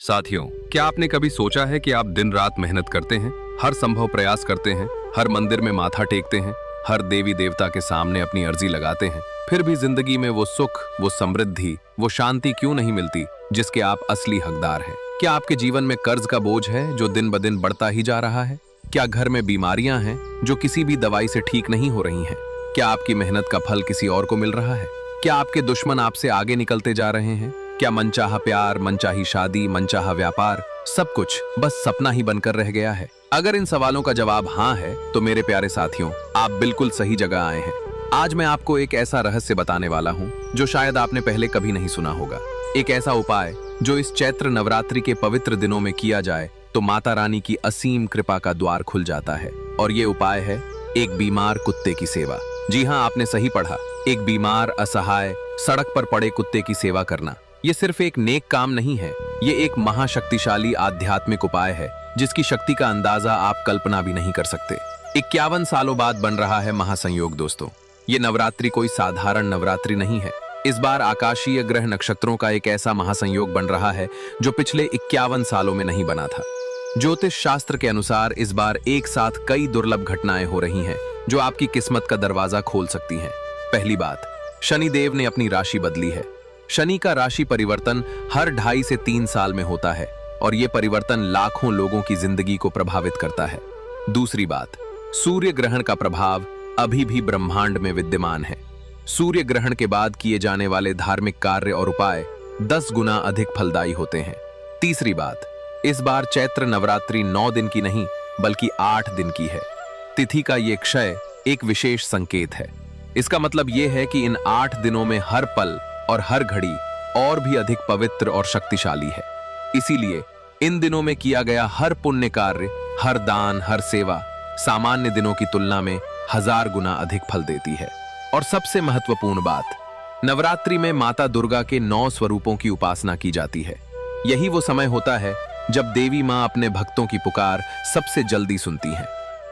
साथियों, क्या आपने कभी सोचा है कि आप दिन रात मेहनत करते हैं, हर संभव प्रयास करते हैं, हर मंदिर में माथा टेकते हैं, हर देवी देवता के सामने अपनी अर्जी लगाते हैं, फिर भी जिंदगी में वो सुख, वो समृद्धि, वो शांति क्यों नहीं मिलती जिसके आप असली हकदार हैं? क्या आपके जीवन में कर्ज का बोझ है जो दिन ब दिन बढ़ता ही जा रहा है? क्या घर में बीमारियां हैं जो किसी भी दवाई से ठीक नहीं हो रही हैं? क्या आपकी मेहनत का फल किसी और को मिल रहा है? क्या आपके दुश्मन आपसे आगे निकलते जा रहे हैं? क्या मनचाहा प्यार, मनचाही शादी, मनचाहा व्यापार सब कुछ बस सपना ही बनकर रह गया है? अगर इन सवालों का जवाब हाँ है तो मेरे प्यारे साथियों, आप बिल्कुल सही जगह आए हैं। आज मैं आपको एक ऐसा रहस्य बताने वाला हूँ जो शायद आपने पहले कभी नहीं सुना होगा। एक ऐसा उपाय जो इस चैत्र नवरात्रि के पवित्र दिनों में किया जाए तो माता रानी की असीम कृपा का द्वार खुल जाता है। और ये उपाय है एक बीमार कुत्ते की सेवा। जी हाँ, आपने सही पढ़ा, एक बीमार, असहाय, सड़क पर पड़े कुत्ते की सेवा करना। ये सिर्फ एक नेक काम नहीं है, ये एक महाशक्तिशाली आध्यात्मिक उपाय है जिसकी शक्ति का अंदाजा आप कल्पना भी नहीं कर सकते। 51 सालों बाद बन रहा है महासंयोग दोस्तों। ये नवरात्रि कोई साधारण नवरात्रि नहीं है। इस बार आकाशीय ग्रह नक्षत्रों का एक ऐसा महासंयोग बन रहा है जो पिछले 51 सालों में नहीं बना था। ज्योतिष शास्त्र के अनुसार इस बार एक साथ कई दुर्लभ घटनाएं हो रही हैं जो आपकी किस्मत का दरवाजा खोल सकती हैं। पहली बात, शनिदेव ने अपनी राशि बदली है। शनि का राशि परिवर्तन हर 2.5 से 3 साल में होता है और यह परिवर्तन लाखों लोगों की जिंदगी को प्रभावित करता है। दूसरी बात, सूर्य ग्रहण का प्रभाव अभी भी ब्रह्मांड में विद्यमान है। सूर्य ग्रहण के बाद किए जाने वाले धार्मिक कार्य और उपाय 10 गुना अधिक फलदायी होते हैं। तीसरी बात, इस बार चैत्र नवरात्रि 9 दिन की नहीं बल्कि 8 दिन की है। तिथि का ये क्षय एक विशेष संकेत है। इसका मतलब यह है कि इन 8 दिनों में हर पल और हर घड़ी और भी अधिक पवित्र और शक्तिशाली है। इसीलिए इन दिनों में किया गया हर पुण्य कार्य, हर दान, हर सेवा सामान्य दिनों की तुलना में 1000 गुना अधिक फल देती है। और सबसे महत्वपूर्ण बात, नवरात्रि में माता दुर्गा के 9 स्वरूपों की उपासना की जाती है। यही वो समय होता है जब देवी मां अपने भक्तों की पुकार सबसे जल्दी सुनती हैं।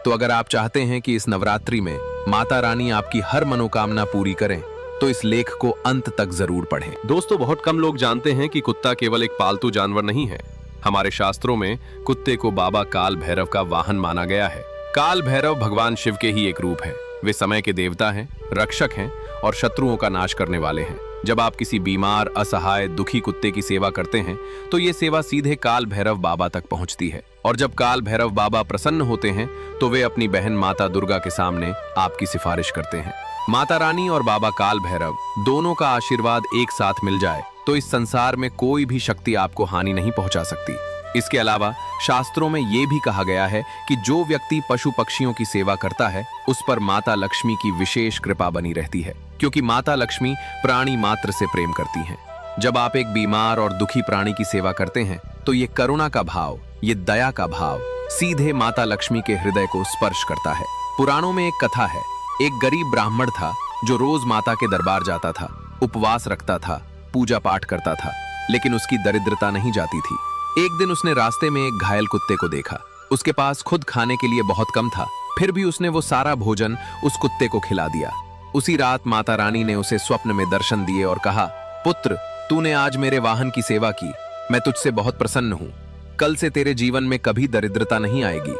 तो अगर आप चाहते हैं कि इस नवरात्रि में माता रानी आपकी हर मनोकामना पूरी करें तो इस लेख को अंत तक जरूर पढ़ें। दोस्तों, बहुत कम लोग जानते हैं कि कुत्ता केवल एक पालतू जानवर नहीं है। हमारे शास्त्रों में कुत्ते को बाबा काल भैरव का वाहन माना गया है। काल भैरव भगवान शिव के ही एक रूप है। वे समय के देवता हैं, रक्षक हैं और शत्रुओं का नाश करने वाले हैं। जब आप किसी बीमार, असहाय, दुखी कुत्ते की सेवा करते हैं तो ये सेवा सीधे काल भैरव बाबा तक पहुंचती है। और जब काल भैरव बाबा प्रसन्न होते हैं तो वे अपनी बहन माता दुर्गा के सामने आपकी सिफारिश करते हैं। माता रानी और बाबा काल भैरव दोनों का आशीर्वाद एक साथ मिल जाए तो इस संसार में कोई भी शक्ति आपको हानि नहीं पहुंचा सकती। इसके अलावा शास्त्रों में यह भी कहा गया है कि जो व्यक्ति पशु पक्षियों की सेवा करता है उस पर माता लक्ष्मी की विशेष कृपा बनी रहती है, क्योंकि माता लक्ष्मी प्राणी मात्र से प्रेम करती हैं। जब आप एक बीमार और दुखी प्राणी की सेवा करते हैं तो ये करुणा का भाव, ये दया का भाव सीधे माता लक्ष्मी के हृदय को स्पर्श करता है। पुराणों में एक कथा है। एक गरीब ब्राह्मण था जो रोज माता के दरबार जाता था, उपवास रखता था, पूजा पाठ करता था, लेकिन उसकी दरिद्रता नहीं जाती थी। एक दिन उसने रास्ते में एक घायल कुत्ते को देखा। उसके पास खुद खाने के लिए बहुत कम था, फिर भी उसने वो सारा भोजन उस कुत्ते को खिला दिया। उसी रात माता रानी ने उसे स्वप्न में दर्शन दिए और कहा, पुत्र, तूने आज मेरे वाहन की सेवा की, मैं तुझसे बहुत प्रसन्न हूँ। कल से तेरे जीवन में कभी दरिद्रता नहीं आएगी।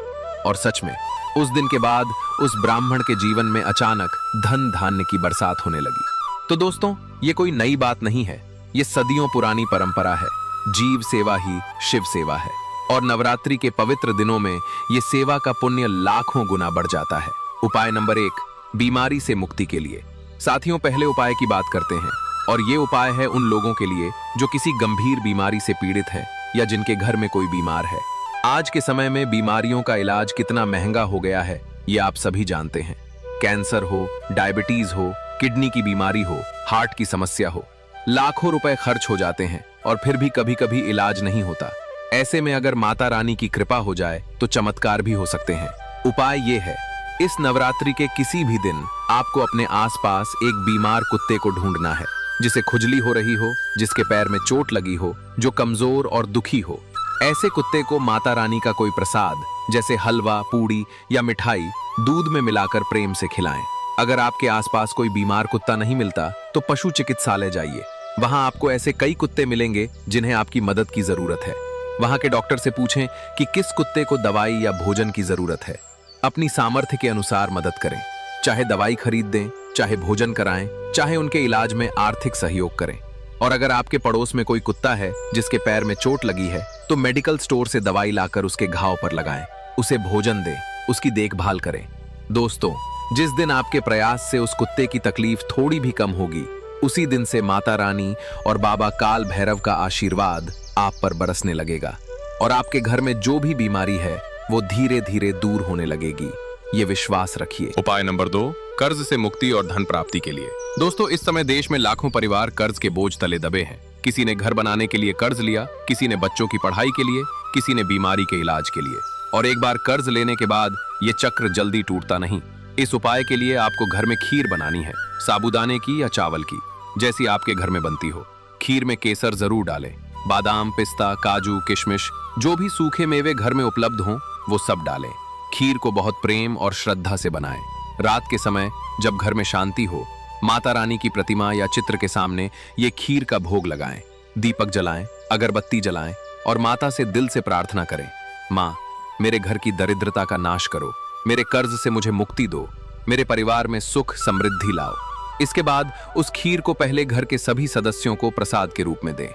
और सच में उस दिन के बाद उस ब्राह्मण के जीवन में अचानक धन धान्य की बरसात होने लगी। तो दोस्तों, ये कोई नई बात नहीं है, ये सदियों पुरानी परंपरा है। जीव सेवा ही शिव सेवा है और नवरात्रि के पवित्र दिनों में ये सेवा का पुण्य लाखों गुना बढ़ जाता है। उपाय नंबर 1, बीमारी से मुक्ति के लिए। साथियों, पहले उपाय की बात करते हैं और ये उपाय है उन लोगों के लिए जो किसी गंभीर बीमारी से पीड़ित है या जिनके घर में कोई बीमार है। आज के समय में बीमारियों का इलाज कितना महंगा हो गया है ये आप सभी जानते हैं। कैंसर हो, डायबिटीज हो, किडनी की बीमारी हो, हार्ट की समस्या हो, लाखों रुपए खर्च हो जाते हैं और फिर भी कभी कभी इलाज नहीं होता। ऐसे में अगर माता रानी की कृपा हो जाए तो चमत्कार भी हो सकते हैं। उपाय ये है, इस नवरात्रि के किसी भी दिन आपको अपने आसपास एक बीमार कुत्ते को ढूंढना है जिसे खुजली हो रही हो, जिसके पैर में चोट लगी हो, जो कमजोर और दुखी हो। ऐसे कुत्ते को माता रानी का कोई प्रसाद जैसे हलवा, पूड़ी या मिठाई दूध में मिलाकर प्रेम से खिलाएं। अगर आपके आसपास कोई बीमार कुत्ता नहीं मिलता तो पशु चिकित्सालय जाइए। वहां आपको ऐसे कई कुत्ते मिलेंगे जिन्हें आपकी मदद की जरूरत है। वहां के डॉक्टर से पूछें कि किस कुत्ते को दवाई या भोजन की जरूरत है। अपनी सामर्थ्य के अनुसार मदद करें, चाहे दवाई खरीद दें, चाहे भोजन कराएं, चाहे उनके इलाज में आर्थिक सहयोग करें। और अगर आपके पड़ोस में कोई कुत्ता है जिसके पैर में चोट लगी है, तो मेडिकल स्टोर से दवाई लाकर उसके घाव पर लगाएं, उसे भोजन दें, उसकी देखभाल करें। दोस्तों, जिस दिन आपके प्रयास से उस कुत्ते की तकलीफ थोड़ी भी कम होगी, उसी दिन से माता रानी और बाबा काल भैरव का आशीर्वाद आप पर बरसने लगेगा और आपके घर में जो भी बीमारी है वो धीरे धीरे दूर होने लगेगी। ये विश्वास रखिए। उपाय नंबर 2, कर्ज से मुक्ति और धन प्राप्ति के लिए। दोस्तों, इस समय देश में लाखों परिवार कर्ज के बोझ तले दबे हैं। किसी ने घर बनाने के लिए कर्ज लिया, किसी ने बच्चों की पढ़ाई के लिए, किसी ने बीमारी के इलाज के लिए। और एक बार कर्ज लेने के बाद ये चक्र जल्दी टूटता नहीं। इस उपाय के लिए आपको घर में खीर बनानी है, साबूदाने की या चावल की, जैसी आपके घर में बनती हो। खीर में केसर जरूर डालें, बादाम, पिस्ता, काजू, किशमिश, जो भी सूखे मेवे घर में उपलब्ध हों वो सब डालें। खीर को बहुत प्रेम और श्रद्धा से बनाएं। रात के समय जब घर में शांति हो, माता रानी की प्रतिमा या चित्र के सामने ये खीर का भोग लगाएं, दीपक जलाएं, अगरबत्ती जलाएं और माता से दिल से प्रार्थना करें, माँ, मेरे घर की दरिद्रता का नाश करो, मेरे कर्ज से मुझे मुक्ति दो, मेरे परिवार में सुख समृद्धि लाओ। इसके बाद उस खीर को पहले घर के सभी सदस्यों को प्रसाद के रूप में दें।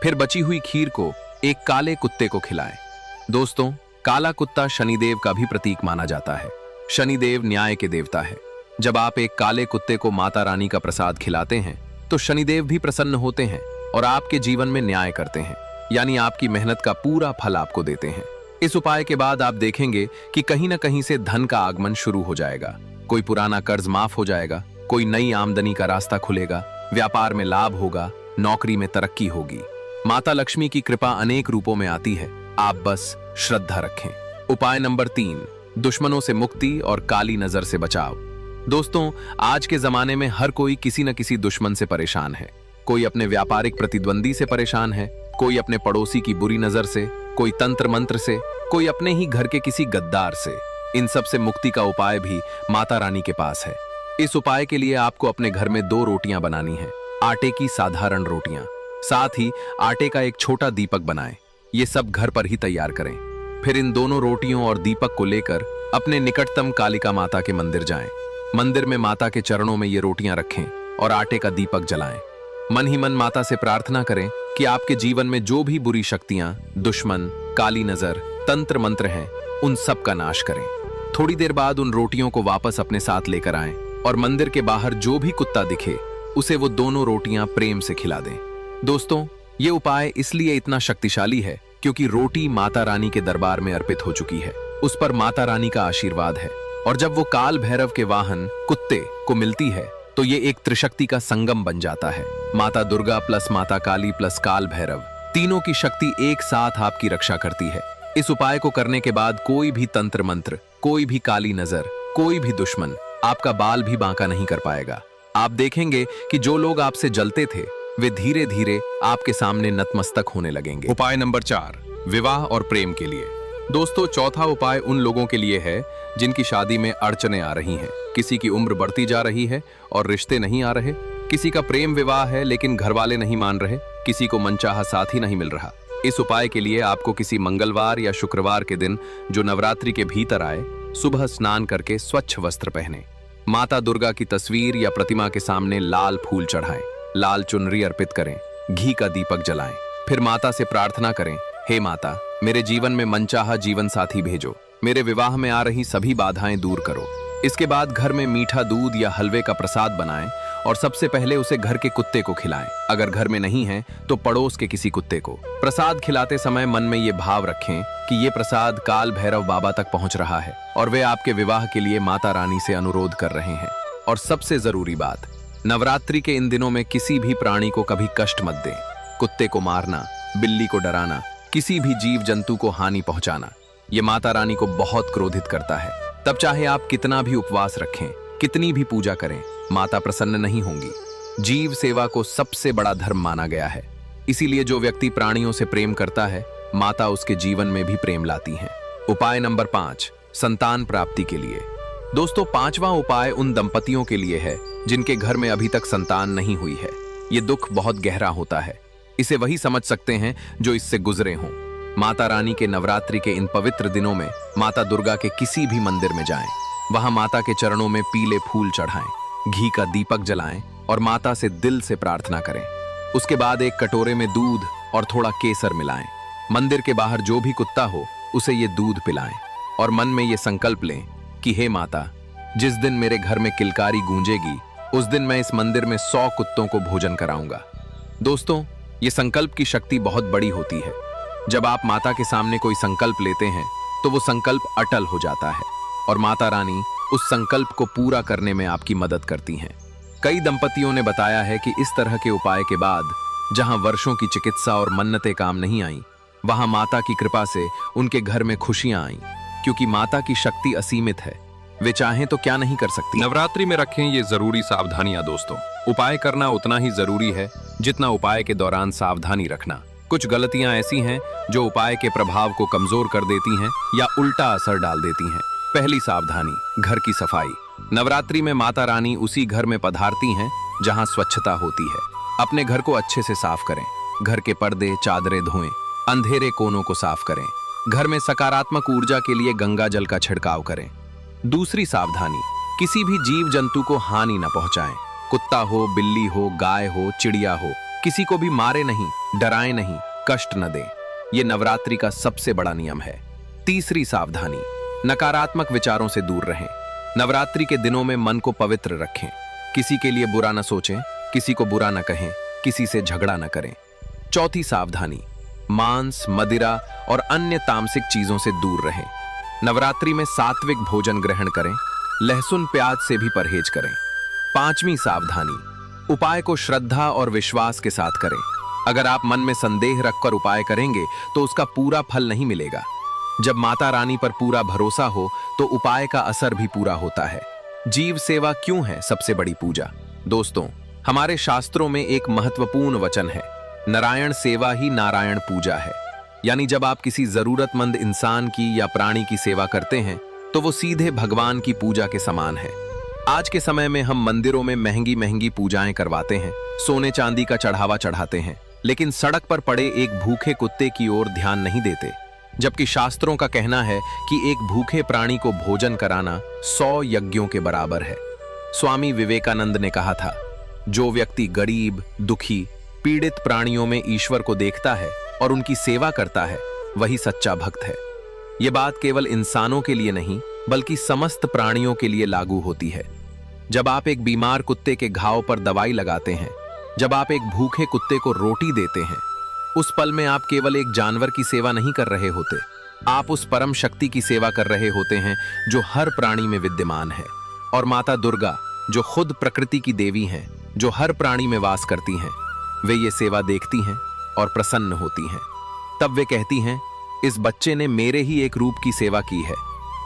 फिर बची हुई खीर को एक काले कुत्ते को खिलाएं। दोस्तों, काला कुत्ता शनिदेव का भी प्रतीक माना जाता है। शनिदेव न्याय के देवता है। जब आप एक काले कुत्ते को माता रानी का प्रसाद खिलाते हैं तो शनिदेव भी प्रसन्न होते हैं और आपके जीवन में न्याय करते हैं, यानी आपकी मेहनत का पूरा फल आपको देते हैं। इस उपाय के बाद आप देखेंगे कि कहीं ना कहीं से धन का आगमन शुरू हो जाएगा। कोई पुराना कर्ज माफ हो जाएगा, कोई नई आमदनी का रास्ता खुलेगा, व्यापार में लाभ होगा, नौकरी में तरक्की होगी। माता लक्ष्मी की कृपा अनेक रूपों में आती है, आप बस श्रद्धा रखें। उपाय नंबर 3, दुश्मनों से मुक्ति और काली नजर से बचाव। दोस्तों, आज के जमाने में हर कोई किसी न किसी दुश्मन से परेशान है। कोई अपने व्यापारिक प्रतिद्वंदी से परेशान है, कोई अपने पड़ोसी की बुरी नजर से, कोई तंत्र मंत्र से, कोई अपने ही घर के किसी गद्दार से। इन सब से मुक्ति का उपाय भी माता रानी के पास है। इस उपाय के लिए आपको अपने घर में 2 रोटियां बनानी है, आटे की साधारण रोटियां। साथ ही आटे का एक छोटा दीपक बनाएं। ये सब घर पर ही तैयार करें। फिर इन दोनों रोटियों और दीपक को लेकर अपने निकटतम कालिका माता के मंदिर जाएं। मंदिर में माता के चरणों में ये रोटियां रखें और आटे का दीपक जलाएं। मन ही मन माता से प्रार्थना करें कि आपके जीवन में जो भी बुरी शक्तियां, दुश्मन, काली नजर, तंत्र मंत्र हैं, उन सब का नाश करें। थोड़ी देर बाद उन रोटियों को वापस अपने साथ लेकर आएं और मंदिर के बाहर जो भी कुत्ता दिखे उसे वो दोनों रोटियां प्रेम से खिला दें। दोस्तों, ये उपाय इसलिए इतना शक्तिशाली है क्योंकि रोटी माता रानी के दरबार में अर्पित हो चुकी है, उस पर माता रानी का आशीर्वाद है। और जब वो काल भैरव के वाहन कुत्ते को मिलती है तो ये एक त्रिशक्ति का संगम बन जाता है। माता दुर्गा प्लस माता काली प्लस काल भैरव, तीनों की शक्ति एक साथ आपकी रक्षा करती है। इस उपाय को करने के बाद कोई भी तंत्र मंत्र, कोई भी काली नजर, कोई भी दुश्मन आपका बाल भी बांका नहीं कर पाएगा। आप देखेंगे कि जो लोग आपसे जलते थे वे धीरे धीरे आपके सामने नतमस्तक होने लगेंगे। उपाय नंबर 4, विवाह और प्रेम के लिए। दोस्तों, चौथा उपाय उन लोगों के लिए है जिनकी शादी में अड़चनें आ रही हैं। किसी की उम्र बढ़ती जा रही है और रिश्ते नहीं आ रहे, किसी का प्रेम विवाह है लेकिन घर वाले नहीं मान रहे, किसी को मनचाहा साथी नहीं मिल रहा। इस उपाय के लिए आपको किसी मंगलवार या शुक्रवार के दिन जो नवरात्रि के भीतर आए, सुबह स्नान करके स्वच्छ वस्त्र पहने, माता दुर्गा की तस्वीर या प्रतिमा के सामने लाल फूल चढ़ाएं, लाल चुनरी अर्पित करें, घी का दीपक जलाएं। फिर माता से प्रार्थना करें, हे माता, मेरे जीवन में मनचाहा जीवन साथी भेजो, मेरे विवाह में आ रही सभी बाधाएं दूर करो। इसके बाद घर में मीठा दूध या हलवे का प्रसाद बनाएं और सबसे पहले उसे घर के कुत्ते को खिलाएं। अगर घर में नहीं है तो पड़ोस के किसी कुत्ते को। प्रसाद खिलाते समय मन में ये भाव रखें कि ये प्रसाद काल भैरव बाबा तक पहुंच रहा है और वे आपके विवाह के लिए माता रानी से अनुरोध कर रहे हैं। और सबसे जरूरी बात, नवरात्रि के इन दिनों में किसी भी प्राणी को कभी कष्ट मत दें। कुत्ते को मारना, बिल्ली को डराना, किसी भी जीव जंतु को हानि पहुंचाना, ये माता रानी को बहुत क्रोधित करता है। तब चाहे आप कितना भी उपवास रखें, कितनी भी पूजा करें, माता प्रसन्न नहीं होंगी। जीव सेवा को सबसे बड़ा धर्म माना गया है, इसीलिए जो व्यक्ति प्राणियों से प्रेम करता है, माता उसके जीवन में भी प्रेम लाती हैं। उपाय नंबर 5, संतान प्राप्ति के लिए। दोस्तों, 5वां उपाय उन दंपतियों के लिए है जिनके घर में अभी तक संतान नहीं हुई है। ये दुख बहुत गहरा होता है, इसे वही समझ सकते हैं जो इससे गुजरे हों। माता रानी के नवरात्रि के इन पवित्र दिनों में माता दुर्गा के किसी भी मंदिर में जाएं, वहां माता के चरणों में पीले फूल चढ़ाएं, घी का दीपक जलाएं और माता से दिल से प्रार्थना करें। उसके बाद एक कटोरे में दूध और थोड़ा केसर मिलाएं। मंदिर के बाहर जो भी कुत्ता हो उसे ये दूध पिलाएं और मन में ये संकल्प लें कि हे माता, जिस दिन मेरे घर में किलकारी गूंजेगी उस दिन मैं इस मंदिर में 100 कुत्तों को भोजन कराऊंगा। दोस्तों, ये संकल्प की शक्ति बहुत बड़ी होती है। जब आप माता के सामने कोई संकल्प लेते हैं तो वो संकल्प अटल हो जाता है और माता रानी उस संकल्प को पूरा करने में आपकी मदद करती हैं। कई दंपतियों ने बताया है कि इस तरह के उपाय के बाद जहां वर्षों की चिकित्सा और मन्नतें काम नहीं आईं, वहां माता की कृपा से उनके घर में खुशियां आईं, क्योंकि माता की शक्ति असीमित है। वे चाहें तो क्या नहीं कर सकती। नवरात्रि में रखें ये जरूरी सावधानियां दोस्तों। उपाय करना उतना ही जरूरी है जितना उपाय के दौरान सावधानी रखना। कुछ गलतियां ऐसी हैं जो उपाय के प्रभाव को कमजोर कर देती हैं या उल्टा असर डाल देती हैं। पहली सावधानी, घर की सफाई। नवरात्रि में माता रानी उसी घर में पधारती हैं जहां स्वच्छता होती है। अपने घर को अच्छे से साफ करें। घर के पर्दे, चादरें धोएं, अंधेरे कोनों को साफ करें। घर में सकारात्मक ऊर्जा के लिए गंगा जल का छिड़काव करें। दूसरी सावधानी, किसी भी जीव जंतु को हानि न पहुंचाएं। कुत्ता हो, बिल्ली हो, गाय हो, चिड़िया हो, किसी को भी मारे नहीं, डराएं नहीं, कष्ट न दें। ये नवरात्रि का सबसे बड़ा नियम है। तीसरी सावधानी, नकारात्मक विचारों से दूर रहें। नवरात्रि के दिनों में मन को पवित्र रखें। किसी के लिए बुरा न सोचें, किसी को बुरा न कहें, किसी से झगड़ा न करें। चौथी सावधानी, मांस, मदिरा और अन्य तामसिक चीजों से दूर रहें। नवरात्रि में सात्विक भोजन ग्रहण करें। लहसुन, प्याज से भी परहेज करें। पांचवी सावधानी, उपाय को श्रद्धा और विश्वास के साथ करें। अगर आप मन में संदेह रखकर उपाय करेंगे तो उसका पूरा फल नहीं मिलेगा। जब माता रानी पर पूरा भरोसा हो तो उपाय का असर भी पूरा होता है। जीव सेवा क्यों है सबसे बड़ी पूजा? दोस्तों, हमारे शास्त्रों में एक महत्वपूर्ण वचन है, नारायण सेवा ही नारायण पूजा है। यानी जब आप किसी जरूरतमंद इंसान की या प्राणी की सेवा करते हैं तो वो सीधे भगवान की पूजा के समान है। आज के समय में हम मंदिरों में महंगी महंगी पूजाएं करवाते हैं, सोने चांदी का चढ़ावा चढ़ाते हैं, लेकिन सड़क पर पड़े एक भूखे कुत्ते की ओर ध्यान नहीं देते। जबकि शास्त्रों का कहना है कि एक भूखे प्राणी को भोजन कराना 100 यज्ञों के बराबर है। स्वामी विवेकानंद ने कहा था, जो व्यक्ति गरीब, दुखी, पीड़ित प्राणियों में ईश्वर को देखता है और उनकी सेवा करता है, वही सच्चा भक्त है। ये बात केवल इंसानों के लिए नहीं बल्कि समस्त प्राणियों के लिए लागू होती है। जब आप एक बीमार कुत्ते के घाव पर दवाई लगाते हैं, जब आप एक भूखे कुत्ते को रोटी देते हैं, उस पल में आप केवल एक जानवर की सेवा नहीं कर रहे होते, आप उस परम शक्ति की सेवा कर रहे होते हैं जो हर प्राणी में विद्यमान है। और माता दुर्गा, जो खुद प्रकृति की देवी हैं, जो हर प्राणी में वास करती हैं, वे ये सेवा देखती हैं और प्रसन्न होती हैं। तब वे कहती हैं, इस बच्चे ने मेरे ही एक रूप की सेवा की है,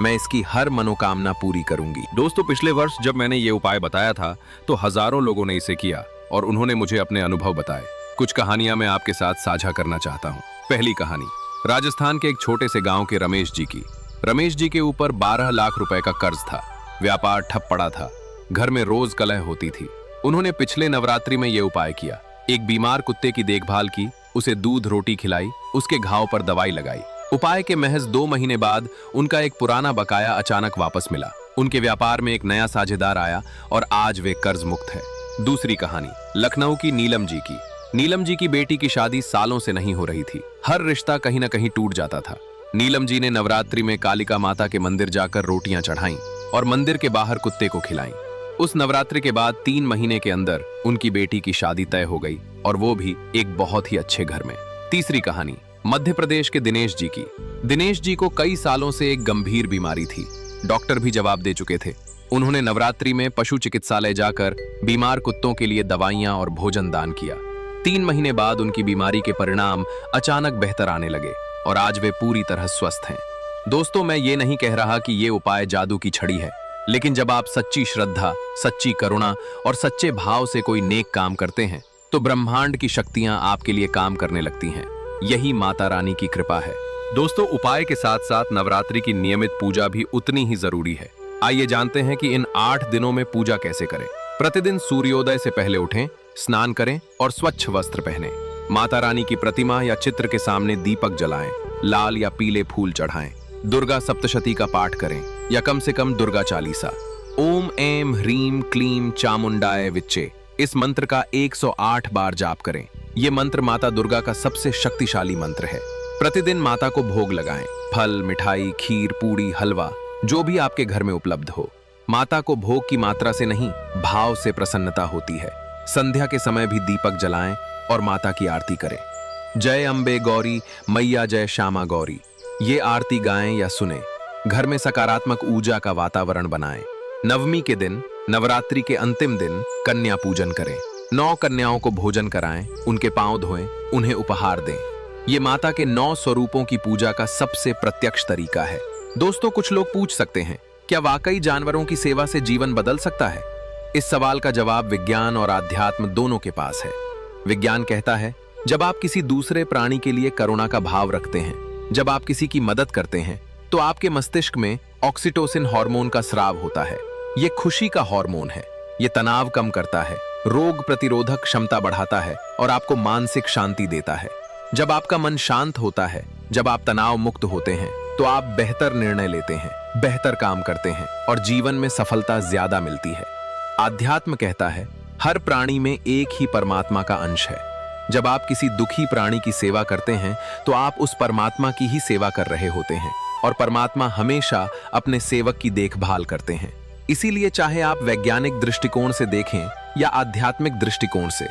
मैं इसकी हर मनोकामना पूरी करूंगी। दोस्तों, पिछले वर्ष जब मैंने ये उपाय बताया था तो हजारों लोगों ने इसे किया और उन्होंने मुझे अपने अनुभव बताए। कुछ कहानियां मैं आपके साथ साझा करना चाहता हूं। पहली कहानी, राजस्थान के एक छोटे से गांव के रमेश जी की। रमेश जी के ऊपर 12 लाख रुपए का कर्ज था। व्यापार ठप पड़ा था। घर में रोज कलह होती थी। उन्होंने पिछले नवरात्रि में यह उपाय किया। एक बीमार कुत्ते की देखभाल की, उसे दूध रोटी खिलाई, उसके घाव पर दवाई लगाई। उपाय के महज 2 महीने बाद उनका एक पुराना बकाया अचानक वापस मिला। उनके व्यापार में एक नया साझेदार आया और आज वे कर्ज मुक्त है। दूसरी कहानी, लखनऊ की नीलम जी की। नीलम जी की बेटी की शादी सालों से नहीं हो रही थी। हर रिश्ता कहीं ना कहीं टूट जाता था। नीलम जी ने नवरात्रि में कालिका माता के मंदिर जाकर रोटियां चढ़ाईं और मंदिर के बाहर कुत्ते को खिलाईं। उस नवरात्रि के बाद 3 महीने के अंदर उनकी बेटी की शादी तय हो गई और वो भी एक बहुत ही अच्छे घर में। तीसरी कहानी, मध्य प्रदेश के दिनेश जी की। दिनेश जी को कई सालों से एक गंभीर बीमारी थी। डॉक्टर भी जवाब दे चुके थे। उन्होंने नवरात्रि में पशु चिकित्सालय जाकर बीमार कुत्तों के लिए दवाइयां और भोजन दान किया। 3 महीने बाद उनकी बीमारी के परिणाम अचानक बेहतर आने लगे और आज वे पूरी तरह स्वस्थ हैं। दोस्तों, मैं ये नहीं कह रहा कि ये उपाय जादू की छड़ी है, लेकिन जब आप सच्ची श्रद्धा, सच्ची करुणा और सच्चे भाव से कोई नेक काम करते हैं तो ब्रह्मांड की शक्तियां आपके लिए काम करने लगती हैं। यही माता रानी की कृपा है। दोस्तों, उपाय के साथ साथ नवरात्रि की नियमित पूजा भी उतनी ही जरूरी है। आइए जानते हैं कि इन 8 दिनों में पूजा कैसे करें। प्रतिदिन सूर्योदय से पहले उठें, स्नान करें और स्वच्छ वस्त्र पहनें। माता रानी की प्रतिमा या चित्र के सामने दीपक जलाएं। लाल या पीले फूल चढ़ाएं। दुर्गा सप्तशती का पाठ करें या कम से कम दुर्गा चालीसा। ओम ऐं ह्रीं क्लीं चामुंडाय विच्चे, इस मंत्र का 108 बार जाप करें। ये मंत्र माता दुर्गा का सबसे शक्तिशाली मंत्र है। प्रतिदिन माता को भोग लगाएं, फल, मिठाई, खीर, पूड़ी, हलवा, जो भी आपके घर में उपलब्ध हो। माता को भोग की मात्रा से नहीं, भाव से प्रसन्नता होती है। संध्या के समय भी दीपक जलाएं और माता की आरती करें। जय अम्बे गौरी मैया जय श्यामा गौरी, ये आरती गाएं या सुने। घर में सकारात्मक ऊर्जा का वातावरण बनाएं। नवमी के दिन, नवरात्रि के अंतिम दिन कन्या पूजन करें। 9 कन्याओं को भोजन कराएं, उनके पांव धोएं, उन्हें उपहार दें। ये माता के 9 स्वरूपों की पूजा का सबसे प्रत्यक्ष तरीका है। दोस्तों, कुछ लोग पूछ सकते हैं, क्या वाकई जानवरों की सेवा से जीवन बदल सकता है? इस सवाल का जवाब विज्ञान और आध्यात्म दोनों के पास है। विज्ञान कहता है, जब आप किसी दूसरे प्राणी के लिए करुणा का भाव रखते हैं, जब आप किसी की मदद करते हैं, तो आपके मस्तिष्क में ऑक्सीटोसिन हार्मोन का स्राव होता है। ये खुशी का हार्मोन है। ये तनाव कम करता है, रोग प्रतिरोधक क्षमता बढ़ाता है और आपको मानसिक शांति देता है। जब आपका मन शांत होता है, जब आप तनाव मुक्त होते हैं, तो आप बेहतर निर्णय लेते हैं, बेहतर काम करते हैं और जीवन में सफलता ज्यादा मिलती है। आध्यात्म कहता है, हर प्राणी में एक ही परमात्मा का अंश है। जब आप किसी दुखी प्राणी की सेवा करते हैं, तो आप उस परमात्मा की ही सेवा कर रहे होते हैं और परमात्मा हमेशा अपने सेवक की देखभाल करते हैं। इसीलिए चाहे आप वैज्ञानिक दृष्टिकोण से देखें या आध्यात्मिक दृष्टिकोण से,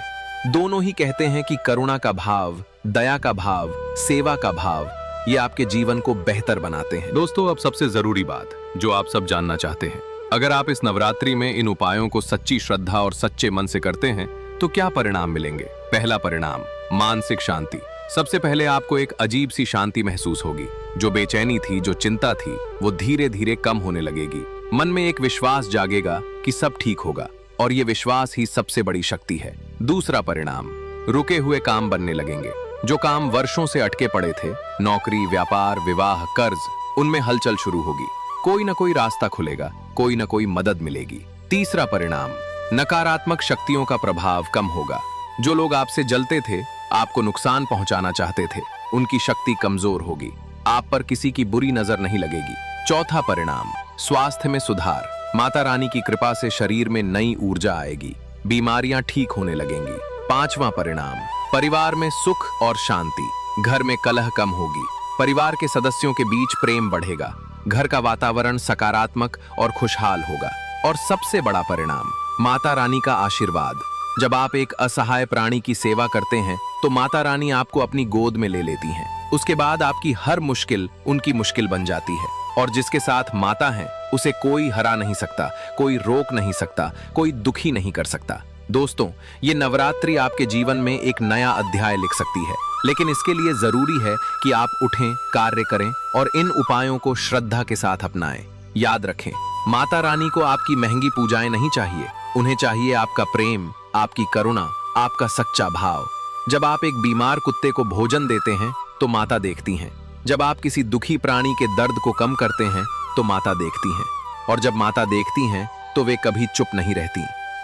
दोनों ही कहते हैं कि करुणा का भाव, दया का भाव, सेवा का भाव, ये आपके जीवन को बेहतर बनाते हैं। दोस्तों, अब सबसे जरूरी बात जो आप सब जानना चाहते हैं, अगर आप इस नवरात्रि में इन उपायों को सच्ची श्रद्धा और सच्चे मन से करते हैं तो क्या परिणाम मिलेंगे? पहला परिणाम, मानसिक शांति। सबसे पहले आपको एक अजीब सी शांति महसूस होगी। जो बेचैनी थी, जो चिंता थी, वो धीरे धीरे कम होने लगेगी। मन में एक विश्वास जागेगा कि सब ठीक होगा और ये विश्वास ही सबसे बड़ी शक्ति है। दूसरा परिणाम, रुके हुए काम बनने लगेंगे। जो काम वर्षों से अटके पड़े थे, नौकरी, व्यापार, विवाह, कर्ज, उनमें हलचल शुरू होगी। कोई ना कोई रास्ता खुलेगा, कोई ना कोई मदद मिलेगी। तीसरा परिणाम, नकारात्मक शक्तियों का प्रभाव कम होगा। जो लोग आपसे जलते थे, आपको नुकसान पहुंचाना चाहते थे, उनकी शक्ति कमजोर होगी। आप पर किसी की बुरी नजर नहीं लगेगी। चौथा परिणाम, स्वास्थ्य में सुधार। माता रानी की कृपा से शरीर में नई ऊर्जा आएगी, बीमारियां ठीक होने लगेंगी। पांचवा परिणाम, परिवार में सुख और शांति। घर में कलह कम होगी, परिवार के सदस्यों के बीच प्रेम बढ़ेगा, घर का वातावरण सकारात्मक और खुशहाल होगा। और सबसे बड़ा परिणाम, माता रानी का आशीर्वाद। जब आप एक असहाय प्राणी की सेवा करते हैं, तो माता रानी आपको अपनी गोद में ले लेती हैं। उसके बाद आपकी हर मुश्किल उनकी मुश्किल बन जाती है और जिसके साथ माता है, उसे कोई हरा नहीं सकता, कोई रोक नहीं सकता, कोई दुखी नहीं कर सकता। दोस्तों, ये नवरात्रि आपके जीवन में एक नया अध्याय लिख सकती है, लेकिन इसके लिए जरूरी है कि आप उठें, कार्य करें और इन उपायों को श्रद्धा के साथ अपनाएं। याद रखें, माता रानी को आपकी महंगी पूजाएं नहीं चाहिए, उन्हें चाहिए आपका प्रेम, आपकी करुणा, आपका सच्चा भाव। जब आप एक बीमार कुत्ते को भोजन देते हैं, तो माता देखती हैं। जब आप किसी दुखी प्राणी के दर्द को कम करते हैं, तो माता देखती हैं। और जब माता देखती हैं, तो वे कभी चुप नहीं रहती,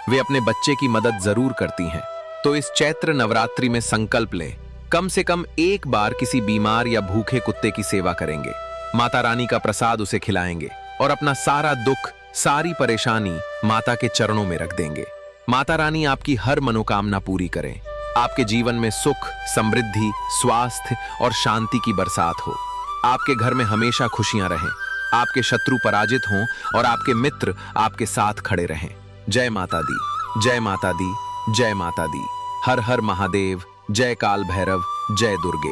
वे अपने बच्चे की मदद जरूर करती हैं। तो इस चैत्र नवरात्रि में संकल्प लें, कम से कम एक बार किसी बीमार या भूखे कुत्ते की सेवा करेंगे, माता रानी का प्रसाद उसे खिलाएंगे और अपना सारा दुख, सारी परेशानी माता के चरणों में रख देंगे। माता रानी आपकी हर मनोकामना पूरी करें, आपके जीवन में सुख, समृद्धि, स्वास्थ्य और शांति की बरसात हो। आपके घर में हमेशा खुशियां रहें, आपके शत्रु पराजित हों और आपके मित्र आपके साथ खड़े रहें। जय माता दी, जय माता दी, जय माता दी। हर हर महादेव, जय काल भैरव, जय दुर्गे।